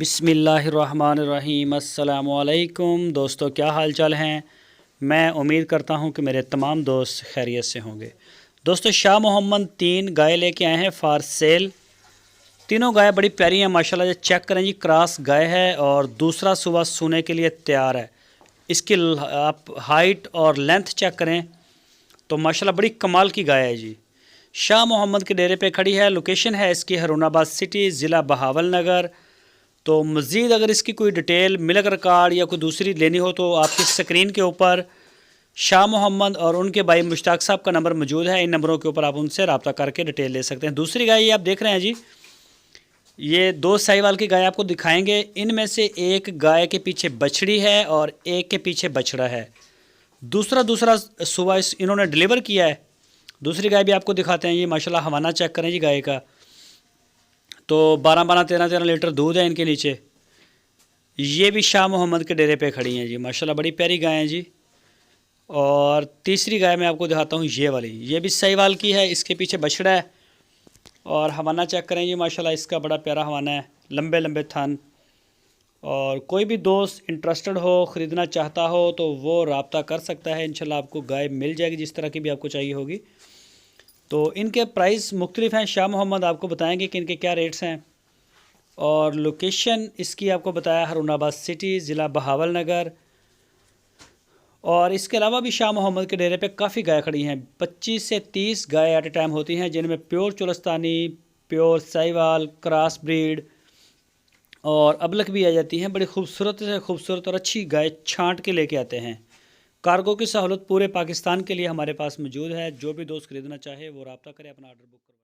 बिस्मिल्लाहिर्रहमानिर्रहीम। अस्सलामुअलैकुम दोस्तों, क्या हाल चाल हैं। मैं उम्मीद करता हूं कि मेरे तमाम दोस्त खैरियत से होंगे। दोस्तों, शाह मोहम्मद 3 गाय लेके आए हैं फॉर सेल। तीनों गाय बड़ी प्यारी हैं माशाल्लाह। ये चेक करें जी, क्रॉस गाय है और दूसरा सुबह सोने के लिए तैयार है। इसकी आप हाइट और लेंथ चेक करें तो माशाल्लाह बड़ी कमाल की गाय है जी। शाह मोहम्मद के डेरे पे खड़ी है। लोकेशन है इसकी हारूनाबाद सिटी, ज़िला बहावल नगर। तो मज़ीद अगर इसकी कोई डिटेल, मिल्क रिकॉर्ड या कोई दूसरी लेनी हो तो आपकी स्क्रीन के ऊपर शाह मोहम्मद और उनके भाई मुश्ताक साहब का नंबर मौजूद है। इन नंबरों के ऊपर आप उनसे रब्ता करके डिटेल ले सकते हैं। दूसरी गाय ये आप देख रहे हैं जी, ये 2 साहिवाल की गाय आपको दिखाएंगे। इनमें से एक गाय के पीछे बछड़ी है और एक के पीछे बछड़ा है। दूसरा सुबह इन्होंने डिलीवर किया है। दूसरी गाय भी आपको दिखाते हैं। ये माशाल्लाह हवाना चेक करें जी गाय का, तो 12-12, 13-13 लीटर दूध है इनके नीचे। ये भी शाह मोहम्मद के डेरे पे खड़ी हैं जी, माशाल्लाह बड़ी प्यारी गाय हैं जी। और तीसरी गाय मैं आपको दिखाता हूँ, ये वाली, ये भी साहिवाल की है। इसके पीछे बछड़ा है और हवाना चेक करें जी, माशाल्लाह इसका बड़ा प्यारा हवाना है, लंबे लंबे थन। और कोई भी दोस्त इंटरेस्टेड हो, ख़रीदना चाहता हो तो वो रब्ता कर सकता है। इंशाल्लाह आपको गाय मिल जाएगी जिस तरह की भी आपको चाहिए होगी। तो इनके प्राइस मुख्तलिफ हैं। शाह मोहम्मद आपको बताएंगे कि इनके क्या रेट्स हैं। और लोकेशन इसकी आपको बताया हारूनाबाद सिटी, ज़िला बहावल नगर। और इसके अलावा भी शाह मोहम्मद के डेरे पे काफ़ी गाय खड़ी हैं। 25 से 30 गाय एट ए टाइम होती हैं, जिनमें pure Cholistani, pure Sahiwal, cross breed और अबलख भी आ जाती हैं। बड़ी खूबसूरत से खूबसूरत और अच्छी गाय छांट के लेके आते हैं। कार्गो की सहूलत पूरे पाकिस्तान के लिए हमारे पास मौजूद है। जो भी दोस्त खरीदना चाहे वो रब्ता करे, अपना ऑर्डर बुक करवाए।